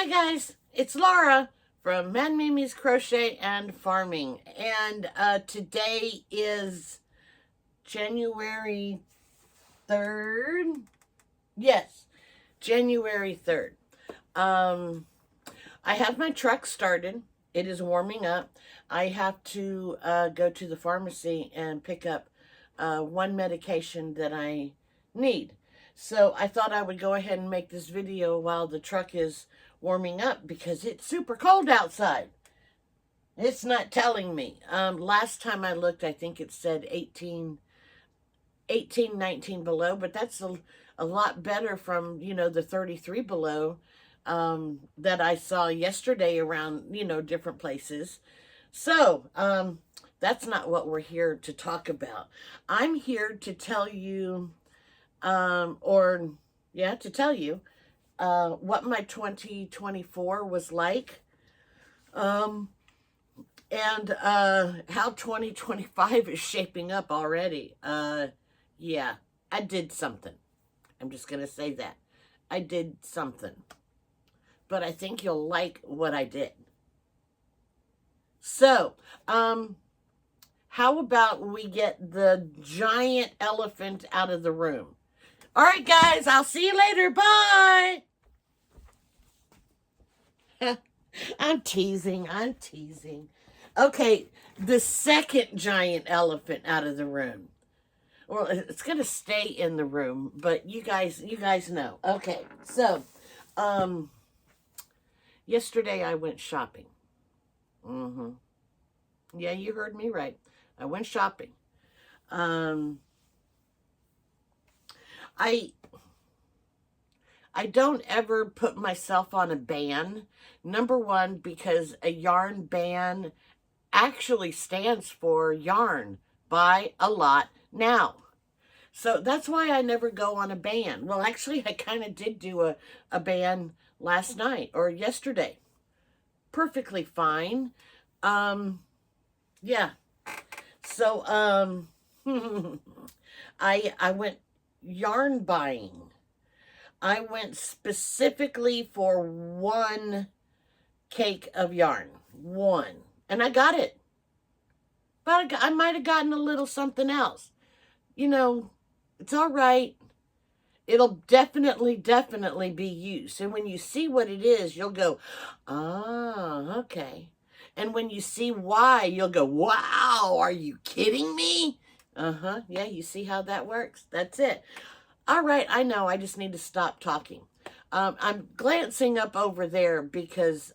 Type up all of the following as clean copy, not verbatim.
Hi guys, it's Laura from madmimiscrochet and farming, and today is January 3rd. Yes, January 3rd. I have my truck started. It is warming up. I have to go to the pharmacy and pick up one medication that I need. So I thought I would go ahead and make this video while the truck is warming up because it's super cold outside. It's not telling me. Last time I looked, I think it said 18, 19 below, but that's a lot better from, the 33 below that I saw yesterday around, different places. So, that's not what we're here to talk about. I'm here to tell you, to tell you what my 2024 was like, and how 2025 is shaping up already. Yeah, I did something. I'm just going to say that. I did something. But I think you'll like what I did. So, how about we get the giant elephant out of the room? All right, guys, I'll see you later. Bye. I'm teasing. Okay, the second giant elephant out of the room. Well, it's going to stay in the room, but you guys know. Okay, so, yesterday I went shopping. Yeah, you heard me right. I went shopping. I don't ever put myself on a ban. Number one, because a yarn ban actually stands for yarn, buy a lot now. So that's why I never go on a ban. Well, actually, I kind of did do a ban last night or yesterday. Perfectly fine. Yeah. So, I went yarn buying. I went specifically for one cake of yarn. One. And I got it. But I might have gotten a little something else. It's all right. It'll definitely be used. And when you see what it is, you'll go, okay. And when you see why, you'll go, wow, are you kidding me? Yeah, you see how that works? That's it. All right, I know, I just need to stop talking. I'm glancing up over there because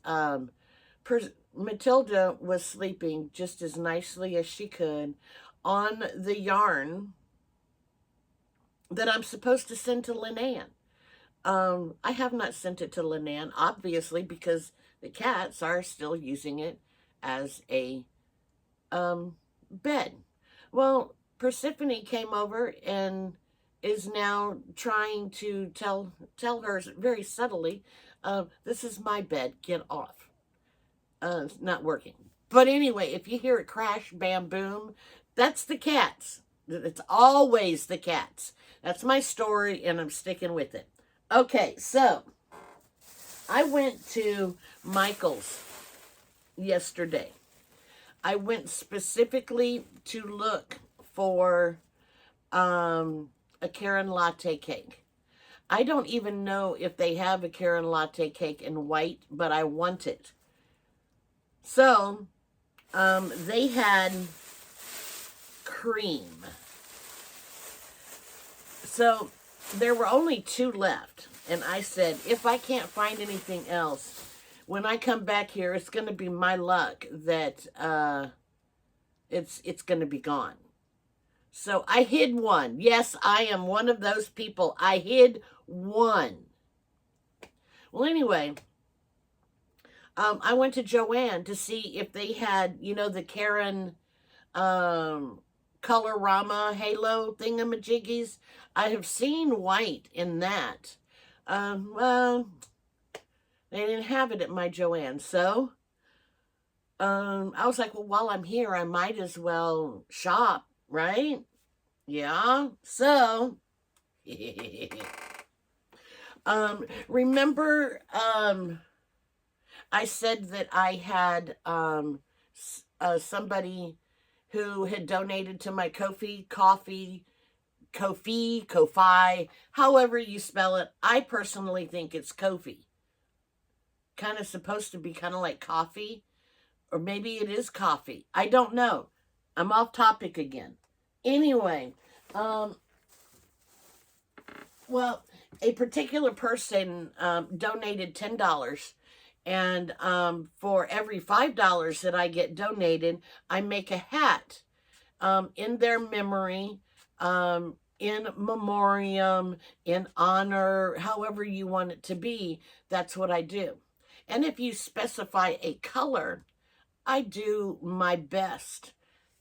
Matilda was sleeping just as nicely as she could on the yarn that I'm supposed to send to Linan. I have not sent it to Linan, obviously, because the cats are still using it as a bed. Well, Persephone came over and is now trying to tell her very subtly, this is my bed, get off. It's not working. But anyway, if you hear it crash, bam, boom, that's the cats. It's always the cats. That's my story, and I'm sticking with it. Okay, so I went to Michael's yesterday. I went specifically to look for a Karen latte cake. I don't even know if they have a Karen latte cake in white, but I want it. So, they had cream. So, there were only 2 left. And I said, if I can't find anything else, when I come back here, it's going to be my luck that it's going to be gone. So I hid one. Yes, I am one of those people. I hid one. Well, anyway, I went to Joann to see if they had, the Karen Colorama Halo thingamajiggies. I have seen white in that. Well, they didn't have it at my Joann. So I was like, well, while I'm here, I might as well shop, right? Yeah. So remember I said that I had somebody who had donated to my Ko-fi, however you spell it. I personally think it's Ko-fi. Kind of supposed to be kind of like coffee, or maybe it is coffee. I don't know. I'm off topic again. Anyway, well, a particular person donated $10, and for every $5 that I get donated, I make a hat in their memory, in memoriam, in honor, however you want it to be. That's what I do. And if you specify a color, I do my best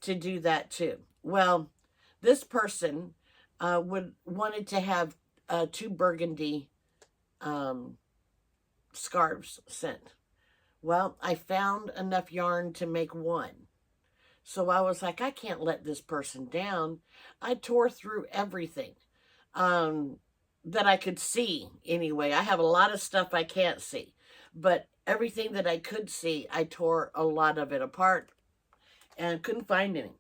to do that too. Well, this person wanted to have 2 burgundy scarves sent. Well, I found enough yarn to make 1. So I was like, I can't let this person down. I tore through everything that I could see anyway. I have a lot of stuff I can't see, but everything that I could see, I tore a lot of it apart and couldn't find any.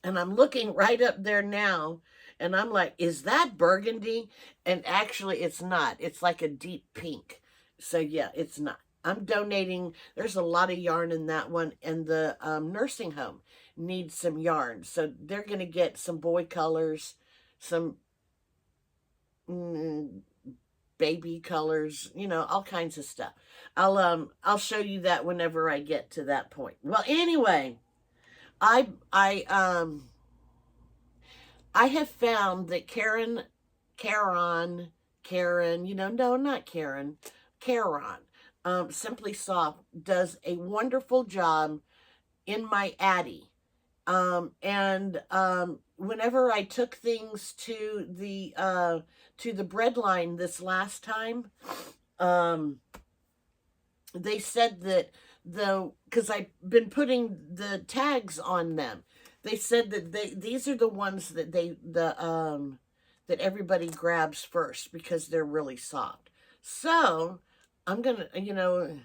And I'm looking right up there now, and I'm like, is that burgundy? And actually, it's not. It's like a deep pink. So yeah, it's not. I'm donating. There's a lot of yarn in that one, and the nursing home needs some yarn. So they're going to get some boy colors, some baby colors, you know, all kinds of stuff. I'll show you that whenever I get to that point. Well, anyway, I have found that Karen, you know, no, not Karen, Simply Soft does a wonderful job in my Addy. Whenever I took things to the bread line this last time, they said that because I've been putting the tags on them, they said that these are the ones that that everybody grabs first because they're really soft. So I'm gonna, you know,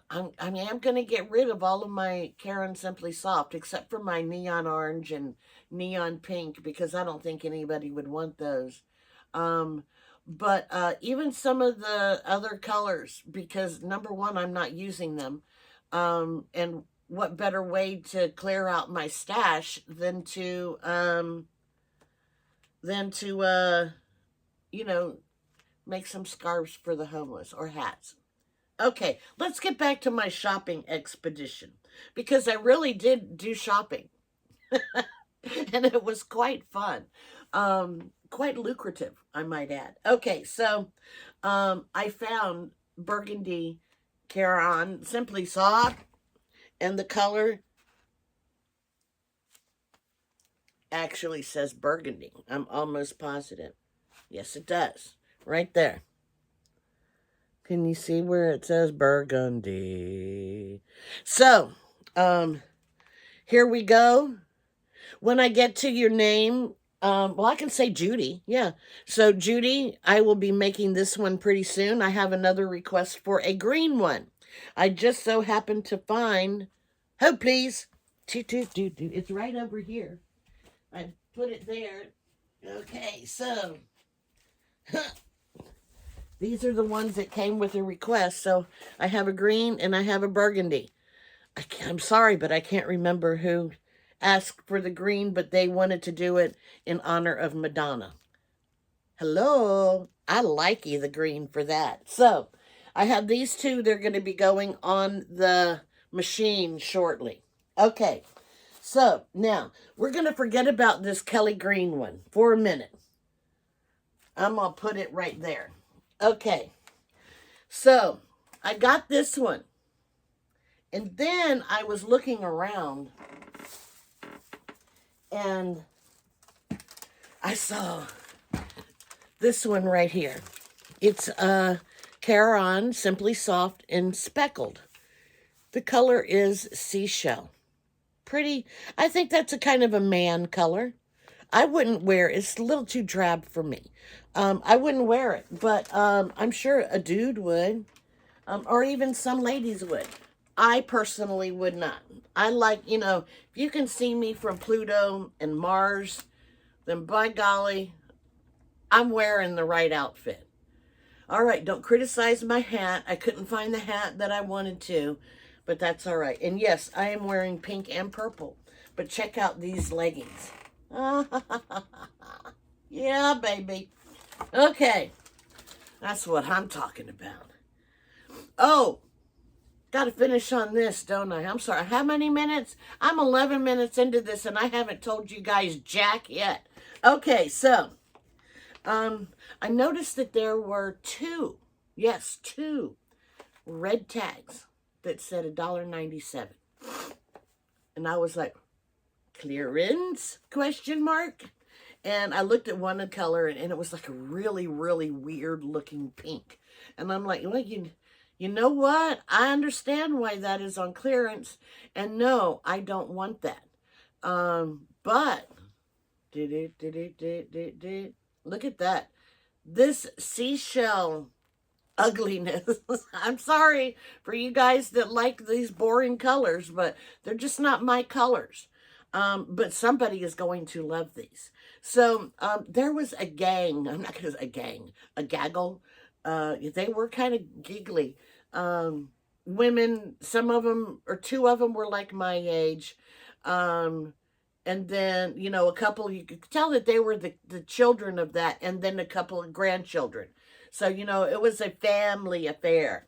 I'm gonna get rid of all of my Karen Simply Soft except for my neon orange and neon pink, because I don't think anybody would want those. But even some of the other colors, because number one, I'm not using them. And what better way to clear out my stash than to you know, make some scarves for the homeless or hats. Okay, let's get back to my shopping expedition, because I really did do shopping. And it was quite fun. Quite lucrative, I might add. Okay, so I found burgundy Caron Simply Soft, and the color actually says burgundy. I'm almost positive. Yes, it does. Right there. Can you see where it says burgundy? So, here we go. When I get to your name, well, I can say Judy. Yeah. So, Judy, I will be making this one pretty soon. I have another request for a green one. I just so happened to find, oh, please. It's right over here. I put it there. Okay, so these are the ones that came with a request. So I have a green and I have a burgundy. I'm sorry, but I can't remember who asked for the green, but they wanted to do it in honor of Madonna. Hello. I like you, the green, for that. So I have these two. They're going to be going on the machine shortly. Okay. So now we're going to forget about this Kelly green one for a minute. I'm going to put it right there. Okay. So I got this one. And then I was looking around and I saw this one right here. It's Caron Simply Soft and Speckled. The color is seashell. Pretty. I think that's a kind of a man color. I wouldn't wear it. It's a little too drab for me. I wouldn't wear it, but I'm sure a dude would, or even some ladies would. I personally would not. I like, you know, if you can see me from Pluto and Mars, then by golly, I'm wearing the right outfit. All right, don't criticize my hat. I couldn't find the hat that I wanted to, but that's all right. And yes, I am wearing pink and purple, but check out these leggings. Yeah, baby. Okay, that's what I'm talking about. Oh, got to finish on this, don't I? I'm sorry. How many minutes? I'm 11 minutes into this, and I haven't told you guys jack yet. Okay, so I noticed that there were two red tags that said $1.97. And I was like, clearance, question mark? And I looked at one color, and it was like a really, really weird looking pink. And I'm like, well, you know what? I understand why that is on clearance. And no, I don't want that. But, look at that. This seashell ugliness. I'm sorry for you guys that like these boring colors, but they're just not my colors. But somebody is going to love these. So there was a gang. I'm not going to say a gang, a gaggle. They were kind of giggly. Women, some of them, or two of them were like my age. And then, you know, a couple, you could tell that they were the children of that, and then a couple of grandchildren. So, you know, it was a family affair.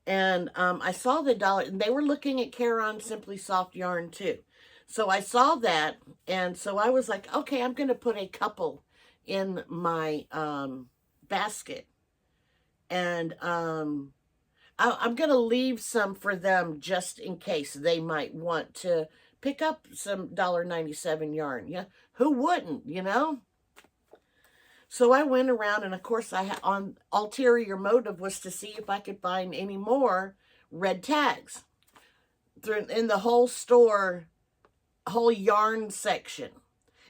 And I saw the dollar, and they were looking at Caron Simply Soft yarn too. So I saw that, and so I was like, okay, I'm going to put a couple in my basket. And I'm going to leave some for them just in case they might want to pick up some $1.97 yarn. Yeah, who wouldn't, you know? So I went around, and of course, on ulterior motive was to see if I could find any more red tags in the whole store, whole yarn section.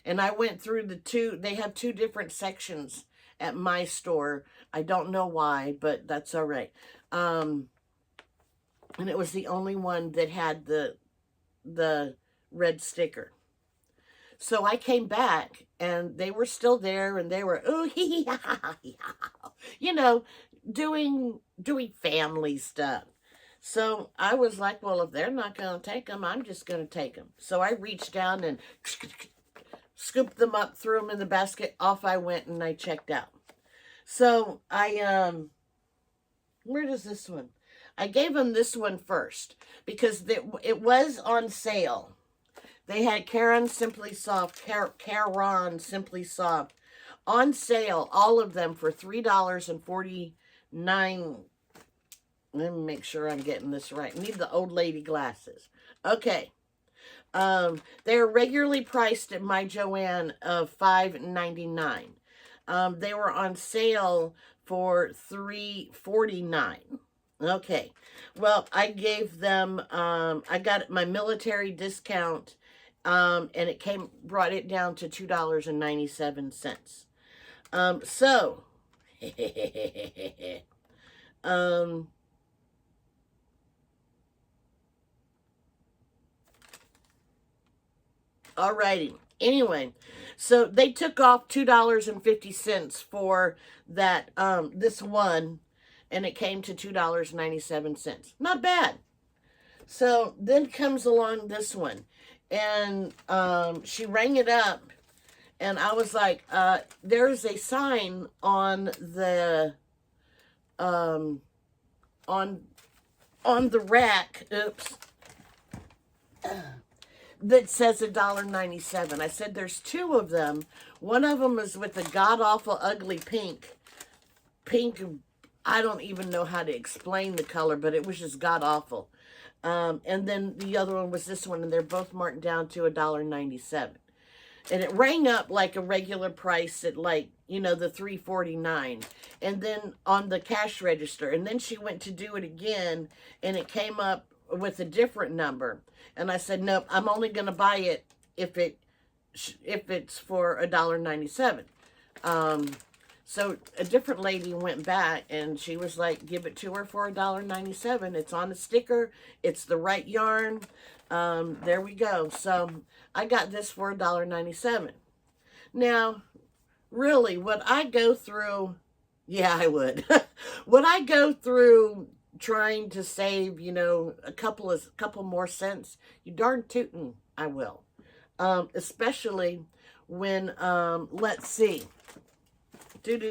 And I went through they have two different sections at my store. I don't know why, but that's all right. And it was the only one that had the red sticker. So I came back, and they were still there, and they were, ooh, hee, you know, doing family stuff. So I was like, well, if they're not going to take them, I'm just going to take them. So I reached down and scooped them up, threw them in the basket. Off I went, and I checked out. So where does this one? I gave them this one first because it was on sale. They had Caron Simply Soft, Caron Simply Soft on sale, all of them for $3.49. Let me make sure I'm getting this right. I need the old lady glasses. Okay. They're regularly priced at my Joann of $5.99. They were on sale for $3.49. Okay. Well, I gave them, I got my military discount, and it brought it down to $2.97. So, alrighty. Anyway, so they took off $2.50 for that, this one, and it came to $2.97. Not bad. So then comes along this one, and she rang it up, and I was like, there's a sign on the on the rack, oops, that says $1.97. I said there's two of them. One of them is with a god-awful ugly pink. I don't even know how to explain the color, but it was just god-awful. And then the other one was this one, and they're both marked down to $1.97. And it rang up like a regular price at, like, you know, the $3.49. And then on the cash register. And then she went to do it again, and it came up with a different number. And I said, nope, I'm only going to buy it if it if it's for $1.97. So a different lady went back and she was like, give it to her for $1.97. It's on a sticker. It's the right yarn. There we go. So I got this for $1.97. Now, really, what I go through, yeah, I would. What I go through trying to save, you know, a couple more cents, you darn tootin' I will. Especially when, let's see. I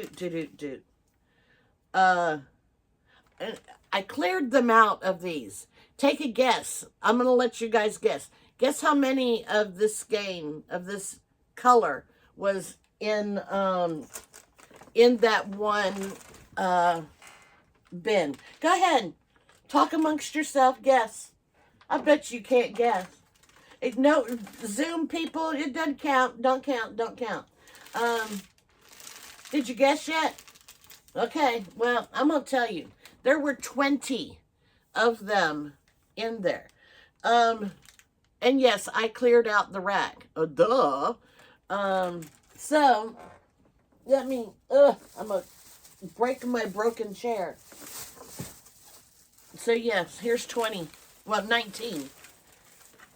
cleared them out of these. Take a guess. I'm going to let you guys guess. Guess how many of this skein, of this color, was in that one bin. Go ahead. Talk amongst yourself. Guess. I bet you can't guess. No, Zoom people, it doesn't count. Don't count. Don't count. Did you guess yet? Okay, well, I'm going to tell you. There were 20 of them in there. And yes, I cleared out the rack. Duh. So, let me, I'm going to break my broken chair. So, yes, here's 20. Well, 19.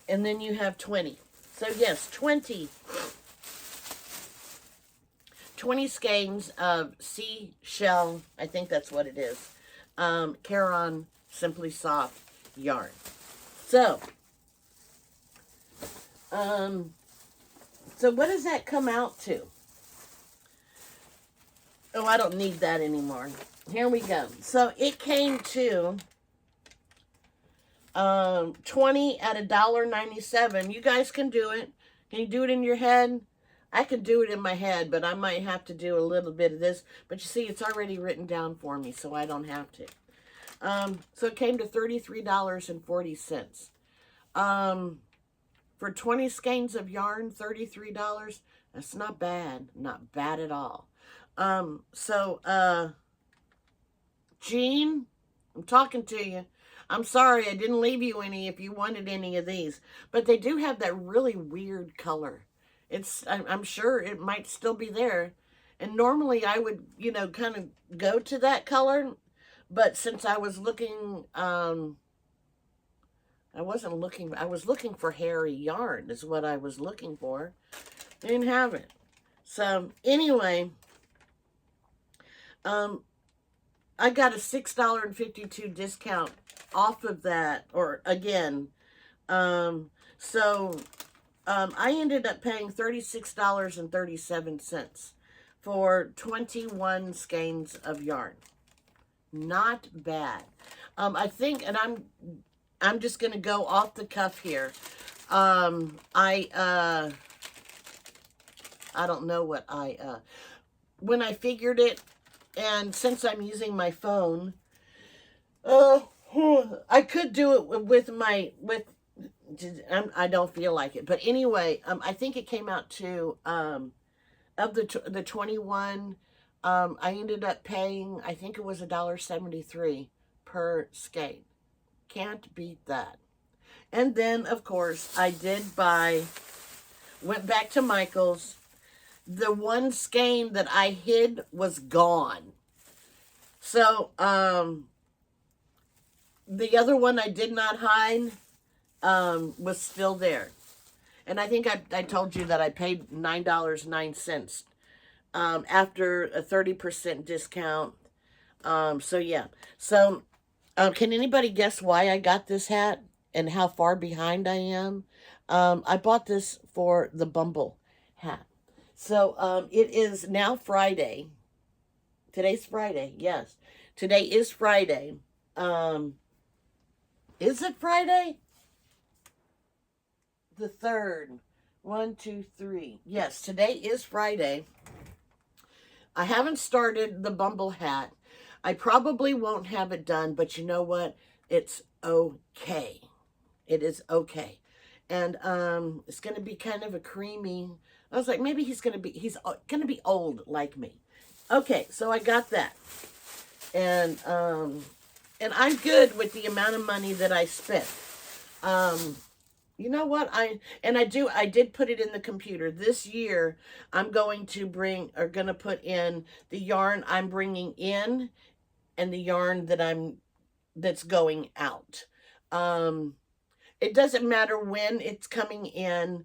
And then you have 20. So, yes, 20 skeins of seashell, I think that's what it is, Caron Simply Soft yarn. So what does that come out to? Oh, I don't need that anymore. Here we go. So it came to 20 at $1.97. You guys can do it. Can you do it in your head? I can do it in my head, but I might have to do a little bit of this. But you see, it's already written down for me, so I don't have to. So it came to $33.40. For 20 skeins of yarn, $33. That's not bad. Not bad at all. Jean, I'm talking to you. I'm sorry I didn't leave you any if you wanted any of these. But they do have that really weird color. I'm sure it might still be there. And normally I would, you know, kind of go to that color. But since I was looking, I was looking for hairy yarn is what I was looking for. I didn't have it. So anyway, I got a $6.52 discount off of that, or again. I ended up paying $36.37 for 21 skeins of yarn. Not bad. I think, and I'm just going to go off the cuff here. I don't know what when I figured it, and since I'm using my phone, I could do it with I don't feel like it. But anyway, I think it came out to, of the 21, I ended up paying, I think it was $1.73 per skein. Can't beat that. And then, of course, I did went back to Michael's. The one skein that I hid was gone. So, the other one I did not hide was still there. And I think I told you that I paid $9.09 after a 30% discount. So, yeah. So, can anybody guess why I got this hat and how far behind I am? I bought this for the Bumble hat. So, it is now Friday. Today's Friday, yes. Today is Friday. Is it Friday? The 3rd. 1, 2, 3. Yes, today is Friday. I haven't started the Bumble hat. I probably won't have it done, but you know what? It's okay. It is okay. And it's going to be kind of a creamy. I was like, maybe he's going to be old like me. Okay, so I got that. And I'm good with the amount of money that I spent. You know what? I did put it in the computer. This year, I'm going to put in the yarn I'm bringing in and the yarn that's going out. Um, it doesn't matter when it's coming in.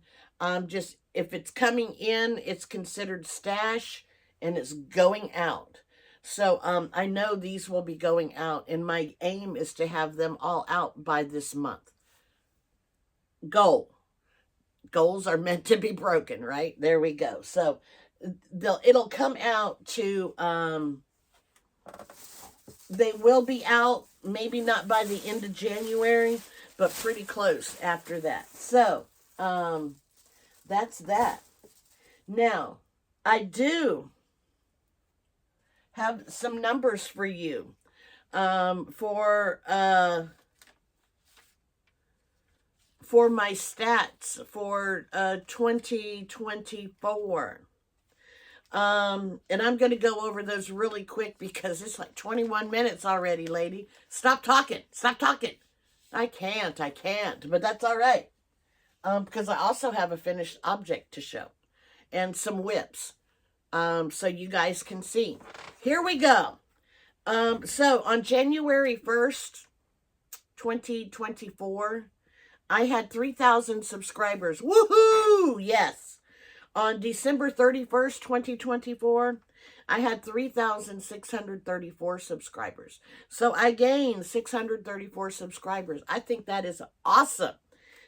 Just if it's coming in, it's considered stash and it's going out. So I know these will be going out, and my aim is to have them all out by this month. Goals are meant to be broken, right? There we go. So it'll come out to they will be out, maybe not by the end of January, but pretty close after that. So that's that. Now, I do have some numbers for you for my stats for 2024. And I'm going to go over those really quick because it's like 21 minutes already, lady. Stop talking. Stop talking. I can't, but that's all right. Because I also have a finished object to show and some whips. So you guys can see. Here we go. So on January 1st, 2024, I had 3,000 subscribers. Woohoo! Yes. On December 31st, 2024, I had 3,634 subscribers. So I gained 634 subscribers. I think that is awesome.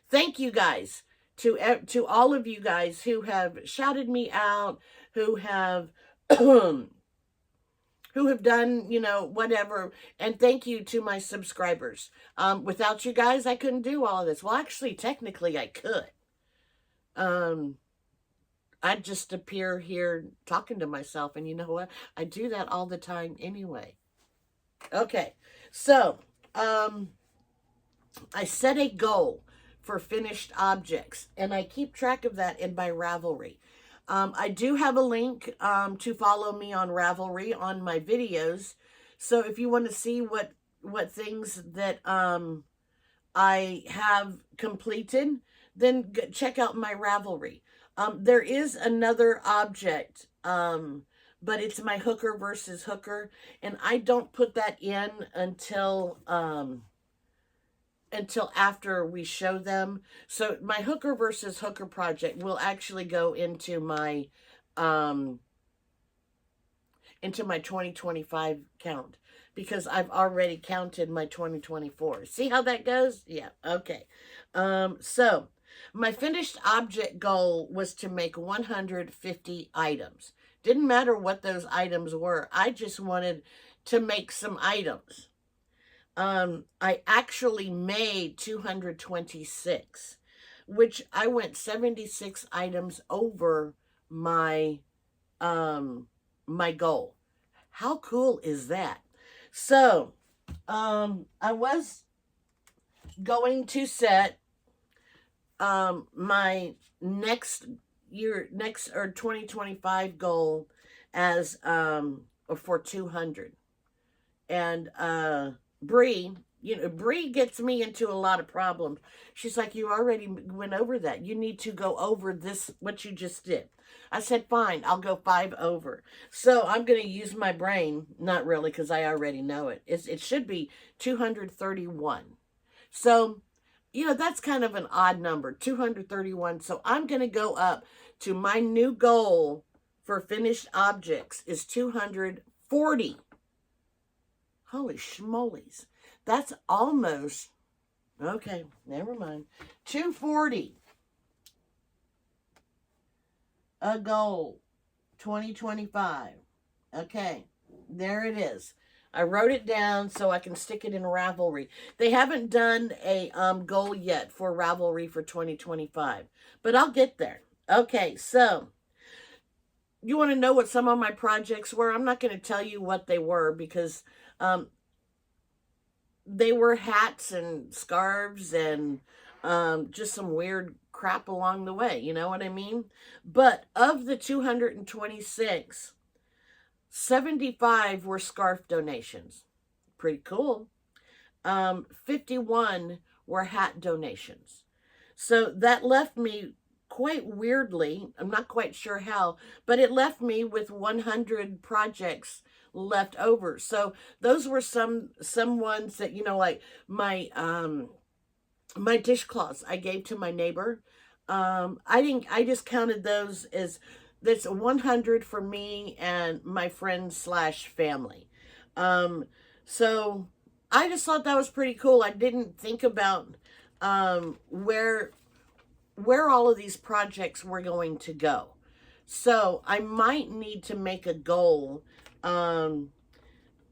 Thank you guys to all of you guys who have shouted me out, who have who have done, whatever. And thank you to my subscribers. Without you guys, I couldn't do all of this. Well, actually, technically, I could. I'd just appear here talking to myself. And you know what? I do that all the time anyway. Okay. So, I set a goal for finished objects. And I keep track of that in my Ravelry. I do have a link to follow me on Ravelry on my videos. So if you want to see what things that I have completed, then check out my Ravelry. There is another object, but it's my hooker versus hooker, and I don't put that in until after we show them. So my hooker versus hooker project will actually go into my 2025 count, because I've already counted my 2024. See how that goes? Yeah, okay. So my finished object goal was to make 150 items. Didn't matter what those items were. I just wanted to make some items. I actually made 226, which I went 76 items over my my goal. How cool is that? So, I was going to set my next 2025 goal as for 200. And Bree gets me into a lot of problems. She's like, you already went over that. You need to go over this, what you just did. I said, fine, I'll go 5 over. So I'm going to use my brain. Not really, because I already know it. It should be 231. So, that's kind of an odd number, 231. So I'm going to go up to my new goal for finished objects is 240. Holy schmolies. That's almost, okay, never mind. 240. A goal. 2025. Okay, there it is. I wrote it down so I can stick it in Ravelry. They haven't done a goal yet for Ravelry for 2025, but I'll get there. Okay, so you want to know what some of my projects were? I'm not going to tell you what they were because they were hats and scarves and just some weird crap along the way. You know what I mean? But of the 226, 75 were scarf donations. Pretty cool. 51 were hat donations. So that left me quite weirdly, I'm not quite sure how, but it left me with 100 projects left over. So those were some ones that, like my dishcloths I gave to my neighbor. I just counted those as that's 100 for me and my friends slash family. Um, so I just thought that was pretty cool. I didn't think about where all of these projects were going to go. So I might need to make a goal, and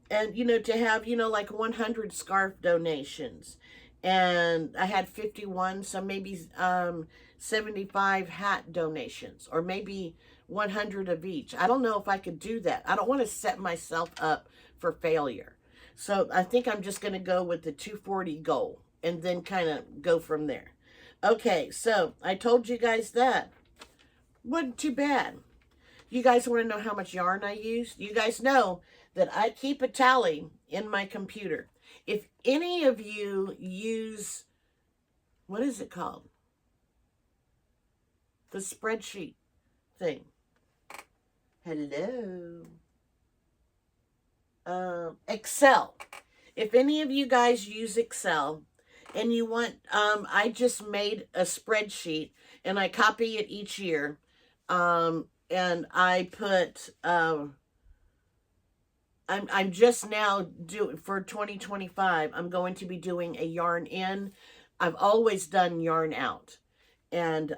to have like 100 scarf donations, and I had 51, so maybe 75 hat donations, or maybe 100 of each. I don't know if I could do that. I don't want to set myself up for failure. So I think I'm just going to go with the 240 goal and then kind of go from there. Okay, so I told you guys that. Wasn't too bad. You guys want to know how much yarn I used? You guys know that I keep a tally in my computer. If any of you use, what is it called? The spreadsheet thing. Hello. Excel. If any of you guys use Excel and you want, I just made a spreadsheet and I copy it each year. And I put, I'm just now doing, for 2025, I'm going to be doing a yarn in. I've always done yarn out. And,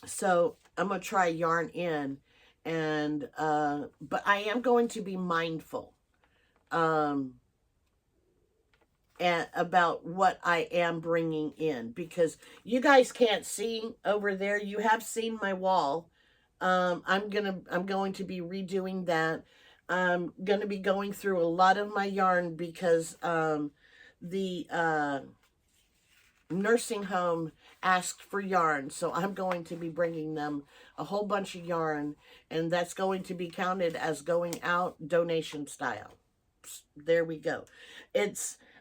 so I'm going to try yarn in, and, but I am going to be mindful, and about what I am bringing in, because you guys can't see over there. You have seen my wall. I'm going to be redoing that. I'm going to be going through a lot of my yarn because, the, nursing home asked for yarn, so I'm going to be bringing them a whole bunch of yarn, and that's going to be counted as going out donation style. There we go.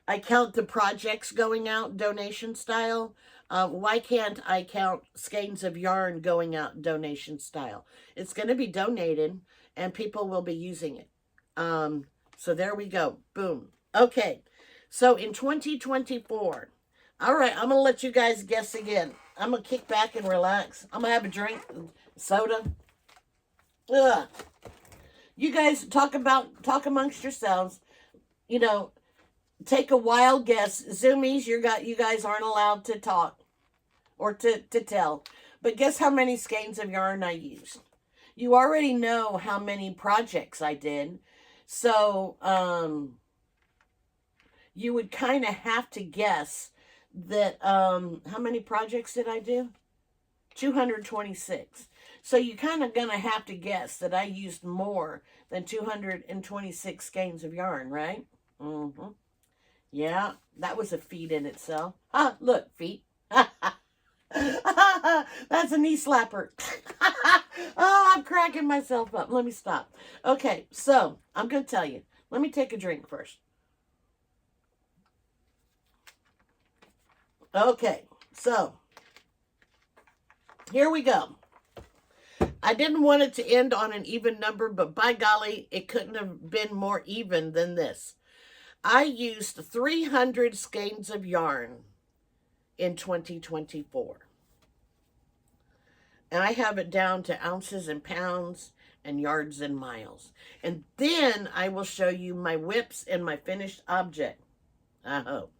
I count the projects going out donation style. Why can't I count skeins of yarn going out donation style? It's going to be donated and people will be using it. So there we go. Boom. Okay. So in 2024, all right, I'm going to let you guys guess again. I'm going to kick back and relax. I'm going to have a drink, soda. Ugh. You guys talk amongst yourselves. Take a wild guess. Zoomies, you guys aren't allowed to talk or to tell. But guess how many skeins of yarn I used. You already know how many projects I did. So, you would kind of have to guess that, how many projects did I do? 226. So you kind of gonna have to guess that I used more than 226 skeins of yarn, right? Mm-hmm. Yeah, that was a feat in itself. Ah, look, feet. That's a knee slapper. Oh, I'm cracking myself up. Let me stop. Okay, so I'm going to tell you. Let me take a drink first. Okay, so here we go. I didn't want it to end on an even number, but by golly, it couldn't have been more even than this. I used 300 skeins of yarn in 2024. And I have it down to ounces and pounds and yards and miles. And then I will show you my whips and my finished object. I hope.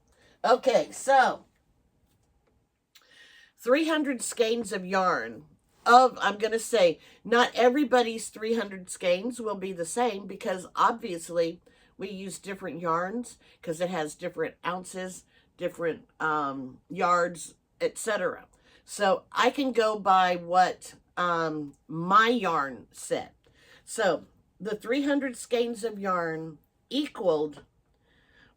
Okay, so 300 skeins of yarn. I'm going to say, not everybody's 300 skeins will be the same, because obviously we use different yarns because it has different ounces, different yards, etc. So I can go by what my yarn said. So the 300 skeins of yarn equaled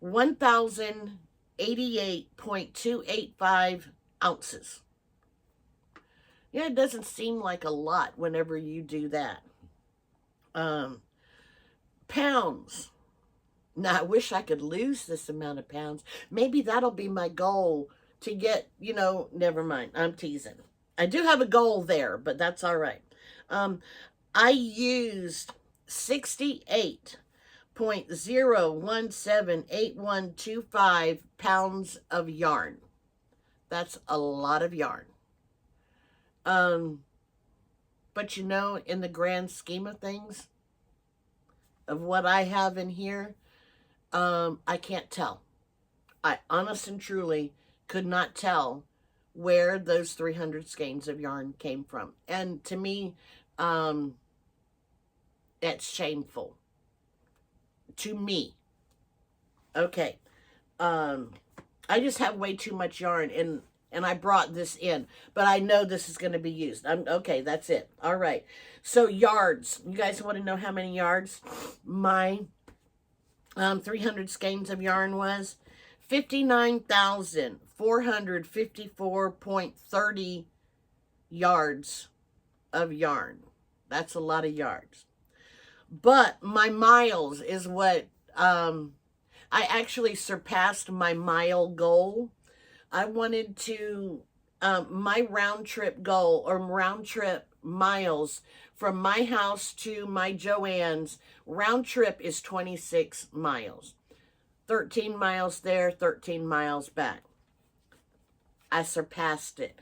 1,088.285 ounces. Yeah, it doesn't seem like a lot whenever you do that. Pounds. Now, I wish I could lose this amount of pounds. Maybe that'll be my goal to get, you know, never mind. I'm teasing. I do have a goal there, but that's all right. I used 68.0178125 pounds of yarn. That's a lot of yarn. But you know, in the grand scheme of things, of what I have in here, I can't tell. I honest and truly could not tell where those 300 skeins of yarn came from. And to me, it's shameful. To me. Okay. I just have way too much yarn, and I brought this in, but I know this is going to be used. Okay, that's it. All right. So yards. You guys want to know how many yards my 300 skeins of yarn was? 59,454.30 yards of yarn. That's a lot of yards. But my miles is what, I actually surpassed my mile goal. I wanted to, my round trip goal, or round trip miles from my house to my Joann's, round trip is 26 miles. 13 miles there, 13 miles back. I surpassed it.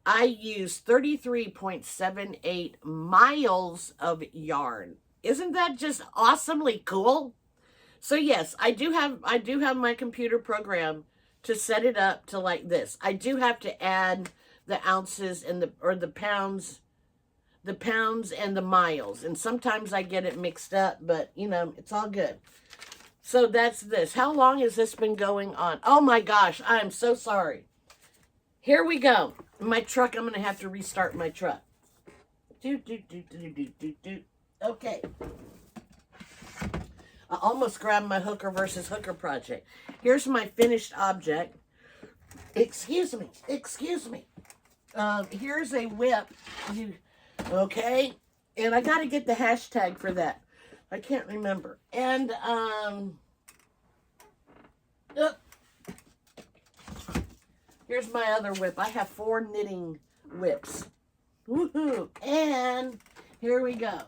I used 33.78 miles of yarn. Isn't that just awesomely cool? So yes, I do have my computer program to set it up to like this. I do have to add the ounces and the pounds and the miles. And sometimes I get it mixed up, but you know, it's all good. So that's this. How long has this been going on? Oh my gosh, I am so sorry. Here we go. My truck, I'm going to have to restart my truck. Okay. I almost grabbed my hooker versus hooker project. Here's my finished object. Excuse me. Here's a whip. Okay. And I got to get the hashtag for that. I can't remember. And, here's my other whip. I have 4 knitting whips. Woohoo. And here we go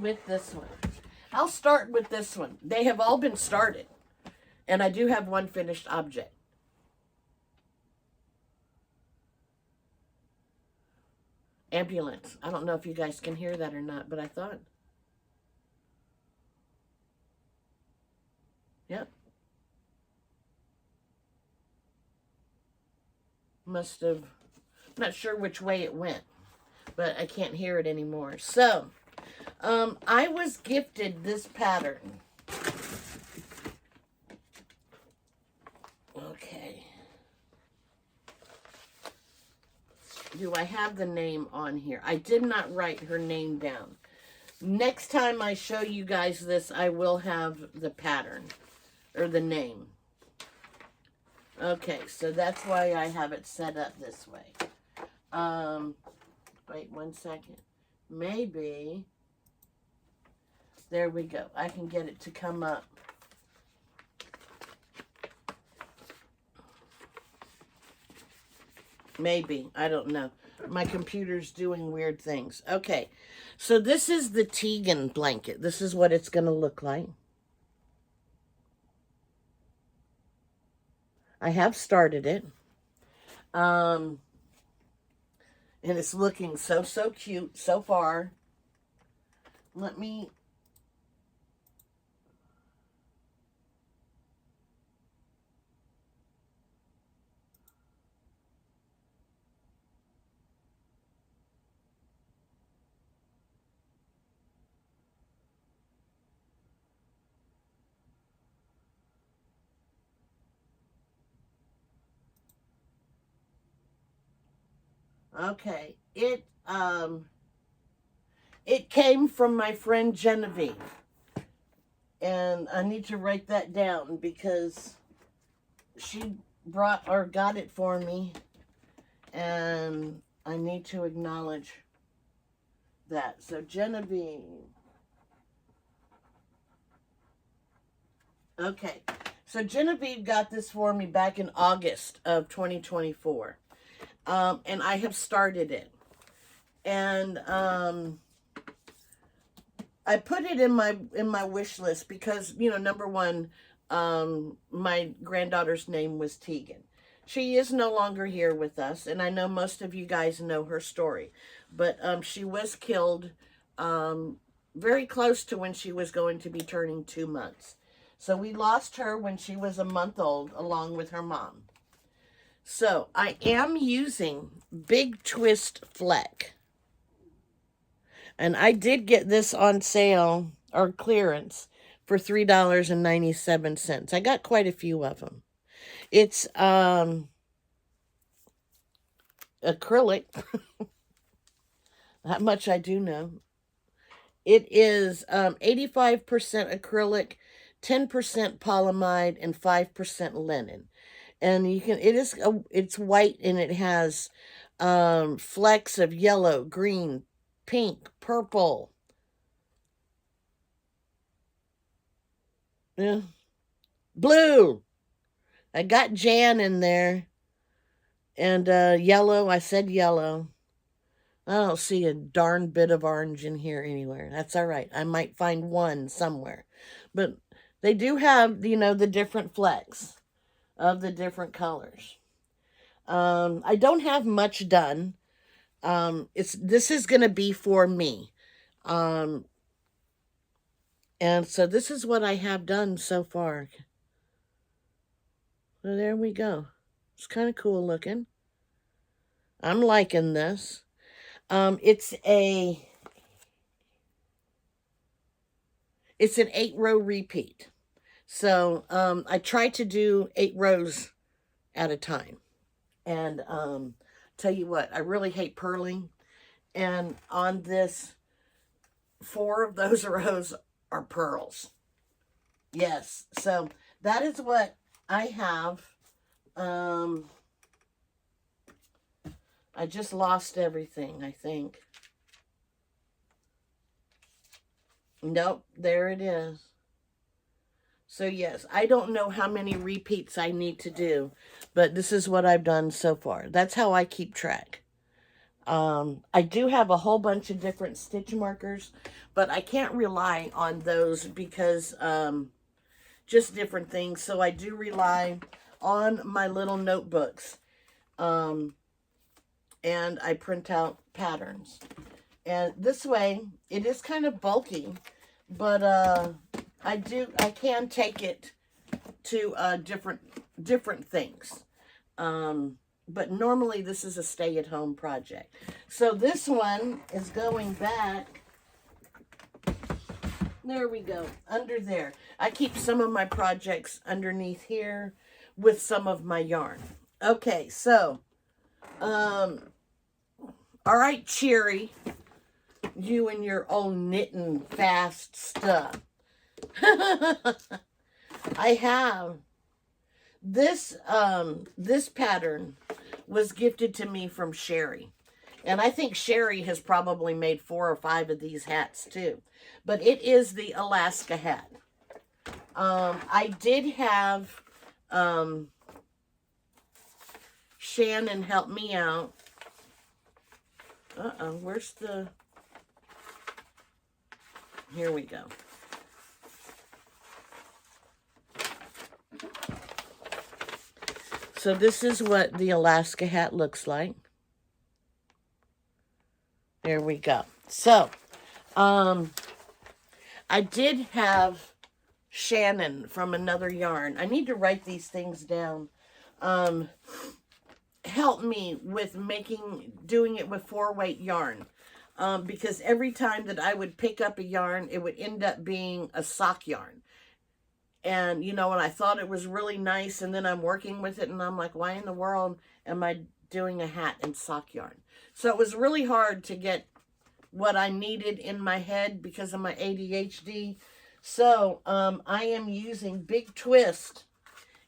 with this one. I'll start with this one. They have all been started. And I do have one finished object. Ambulance. I don't know if you guys can hear that or not, but I thought. Yep. Must have, not sure which way it went, but I can't hear it anymore. So, I was gifted this pattern. Okay. Do I have the name on here? I did not write her name down. Next time I show you guys this, I will have the pattern, or the name. Okay, so that's why I have it set up this way. Wait 1 second. Maybe. There we go. I can get it to come up. Maybe. I don't know. My computer's doing weird things. Okay. So this is the Teagan blanket. This is what it's going to look like. I have started it. And it's looking so cute so far. Let me... Okay, it came from my friend Genevieve, and I need to write that down because she brought or got it for me, and I need to acknowledge that. So Genevieve. Okay, So Genevieve got this for me back in August of 2024. And I have started it. And I put it in my wish list because, you know, number one, my granddaughter's name was Teagan. She is no longer here with us, and I know most of you guys know her story. But she was killed very close to when she was going to be turning 2 months. So we lost her when she was a month old, along with her mom. So I am using Big Twist Fleck. And I did get this on sale or clearance for $3.97. I got quite a few of them. It's acrylic. That much I do know. It is 85% acrylic, 10% polyamide, and 5% linen. And you can, it's white, and it has flecks of yellow, green, pink, purple. Yeah. Blue. I got Jan in there. And yellow, I said yellow. I don't see a darn bit of orange in here anywhere. That's all right. I might find one somewhere. But they do have, you know, the different flecks of the different colors. I don't have much done. This is going to be for me. And so this is what I have done so far. So there we go. It's kind of cool looking. I'm liking this. It's an 8-row repeat. So I try to do 8 rows at a time. And tell you what, I really hate purling. And on this, 4 of those rows are pearls. Yes, so that is what I have. I just lost everything, I think. Nope, there it is. So yes, I don't know how many repeats I need to do, but this is what I've done so far. That's how I keep track. I do have a whole bunch of different stitch markers, but I can't rely on those because just different things. So I do rely on my little notebooks. And I print out patterns. And this way, it is kind of bulky, but I can take it to different things. But normally this is a stay-at-home project. So this one is going back. There we go, under there. I keep some of my projects underneath here with some of my yarn. Okay, so, all right, Cherry, you and your own knitting fast stuff. I have this, this pattern was gifted to me from Sherry. And I think Sherry has probably made 4 or 5 of these hats too. But it is the Alaska hat. I did have Shannon help me out. Where's the... Here we go. So this is what the Alaska hat looks like. There we go. So, I did have Shannon from another yarn. I need to write these things down. Help me with doing it with 4-weight yarn. Because every time that I would pick up a yarn, it would end up being a sock yarn. And, you know, and I thought it was really nice, and then I'm working with it, and I'm like, why in the world am I doing a hat in sock yarn? So it was really hard to get what I needed in my head because of my ADHD. So I am using Big Twist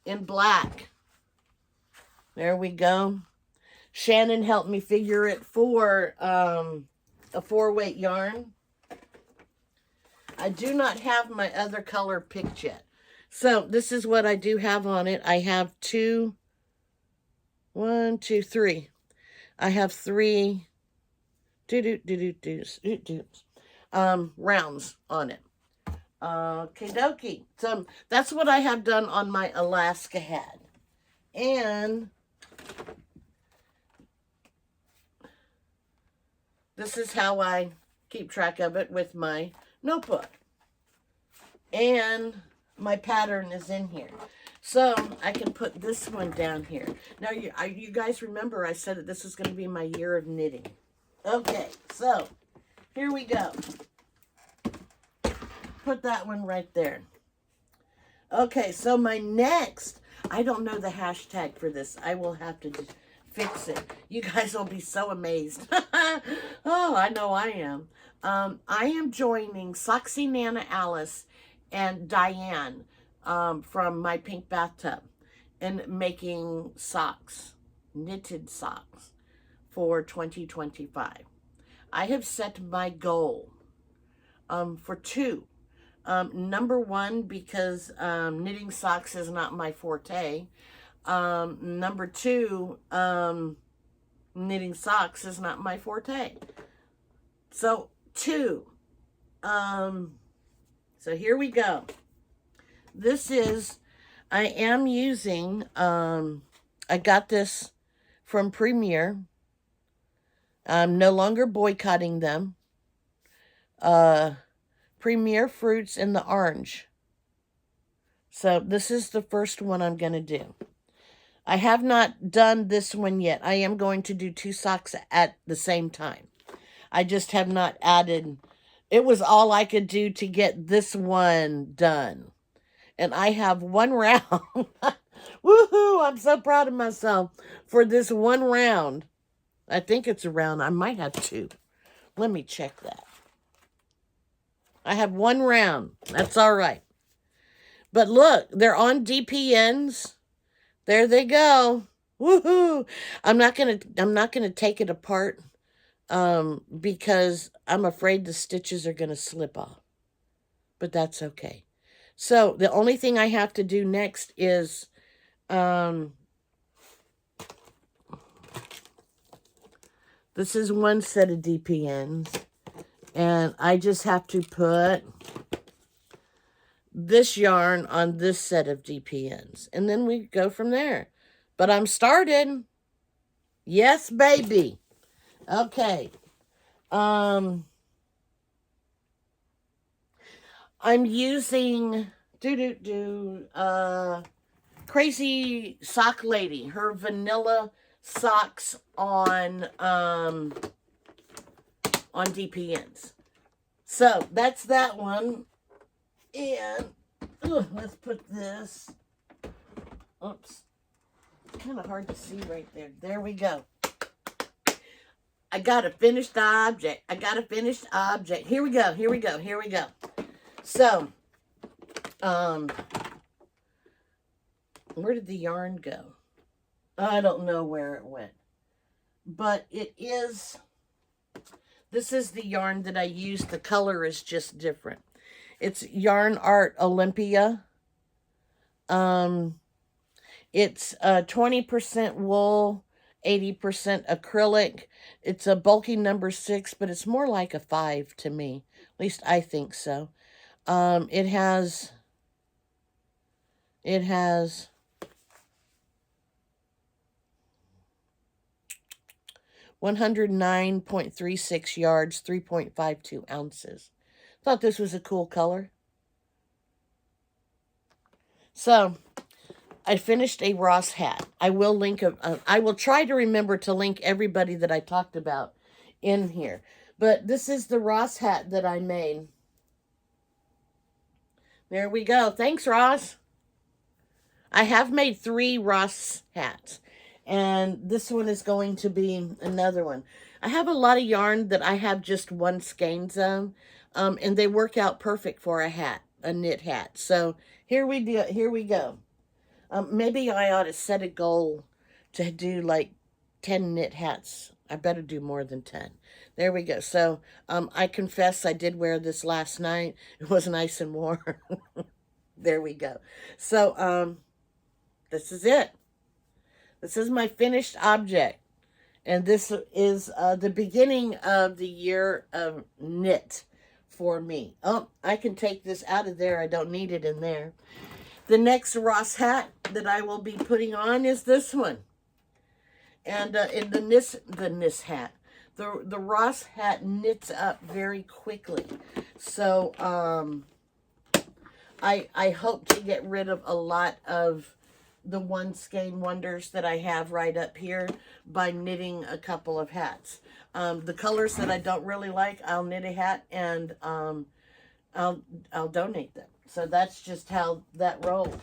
in black. There we go. Shannon helped me figure it for a 4-weight yarn. I do not have my other color picked yet. So this is what I do have on it. I have three. I have three rounds on it. Okay, dokie. So that's what I have done on my Alaska hat. And this is how I keep track of it with my notebook. And my pattern is in here. So I can put this one down here. Now, you guys remember I said that this is going to be my year of knitting. Okay, so here we go. Put that one right there. Okay, so my next, I don't know the hashtag for this. I will have to fix it. You guys will be so amazed. Oh, I know I am. I am joining Soxy Nana Alice and Diane from My Pink Bathtub and making socks, knitted socks for 2025. I have set my goal for two. Number one, because knitting socks is not my forte. Number two, knitting socks is not my forte. So two. So here we go. This is, I am using, I got this from Premier. I'm no longer boycotting them. Premier Fruits in the orange. So this is the first one I'm going to do. I have not done this one yet. I am going to do two socks at the same time. I just have not added. It was all I could do to get this one done. And I have one round. Woohoo! I'm so proud of myself for this one round. I think it's a round. I might have two. Let me check that. I have one round. That's all right. But look, they're on DPNs. There they go. Woohoo! I'm not gonna take it apart because I'm afraid the stitches are gonna slip off. But that's okay. So the only thing I have to do next is this is one set of DPNs. And I just have to put this yarn on this set of DPNs. And then we go from there. But I'm started. Yes, baby. Okay. I'm using Crazy Sock Lady. Her vanilla socks on DPNs. So that's that one. And let's put this. Oops. Kind of hard to see right there. There we go. I got a finished object. I got a finished object. Here we go. Here we go. Here we go. So, where did the yarn go? I don't know where it went. But it is... This is the yarn that I use. The color is just different. It's Yarn Art Olympia. It's 20% wool, 80% acrylic. It's a bulky number 6, but it's more like a 5 to me. At least I think so. It has 109.36 yards, 3.52 ounces. Thought this was a cool color. So, I finished a Ross hat. I will link, I will try to remember to link everybody that I talked about in here. But this is the Ross hat that I made. There we go. Thanks, Ross. I have made 3 Ross hats. And this one is going to be another one. I have a lot of yarn that I have just one skeins of. And they work out perfect for a hat, a knit hat. So here we go. Maybe I ought to set a goal to do like 10 knit hats. I better do more than 10. There we go. So I confess I did wear this last night. It was nice and warm. There we go. So, this is it. This is my finished object. And this is the beginning of the year of knit for me. Oh, I can take this out of there. I don't need it in there. The next Ross hat that I will be putting on is this one. And in the Nis hat. The Ross hat knits up very quickly. So I hope to get rid of a lot of the one skein wonders that I have right up here by knitting a couple of hats. The colors that I don't really like, I'll knit a hat and I'll donate them. So that's just how that rolls.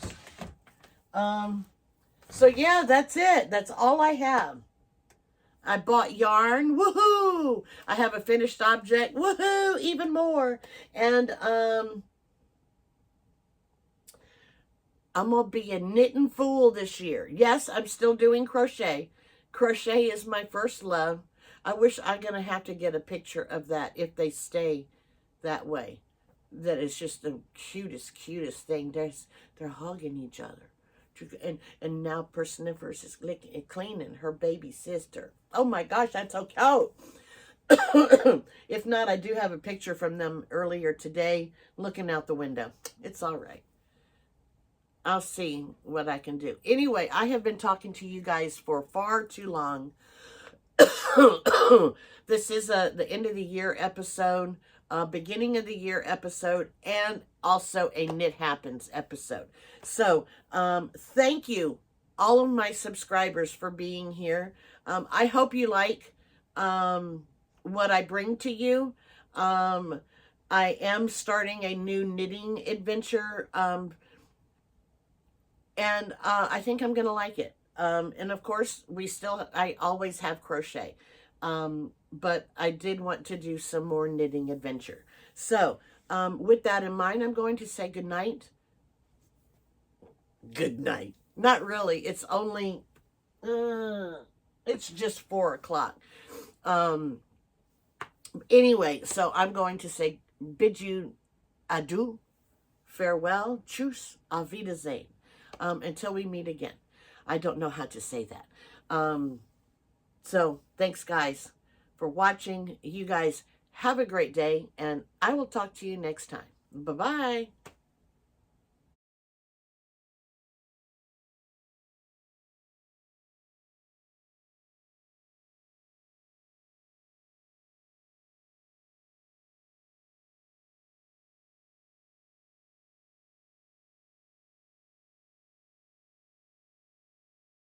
So yeah, that's it. That's all I have. I bought yarn. Woohoo! I have a finished object. Woohoo! Even more. And I'm going to be a knitting fool this year. Yes, I'm still doing crochet. Crochet is my first love. I wish I'm going to have to get a picture of that if they stay that way. That is just the cutest thing. They're hugging each other. And now Persniferous is cleaning her baby sister. Oh my gosh, that's so cute. If not, I do have a picture from them earlier today looking out the window. It's all right. I'll see what I can do. Anyway, I have been talking to you guys for far too long. This is the end of the year episode, beginning of the year episode, and also a Knit Happens episode. So, thank you, all of my subscribers, for being here. I hope you like what I bring to you. I am starting a new knitting adventure, and I think I'm going to like it. And of course, I always have crochet. But I did want to do some more knitting adventure. So, with that in mind, I'm going to say good night. Good night. Not really. It's only, it's just 4 o'clock. Anyway, so I'm going to say, bid you adieu, farewell, tschüss, auf Wiedersehen. Until we meet again. I don't know how to say that. So thanks guys for watching. You guys have a great day, and I will talk to you next time. Bye-bye.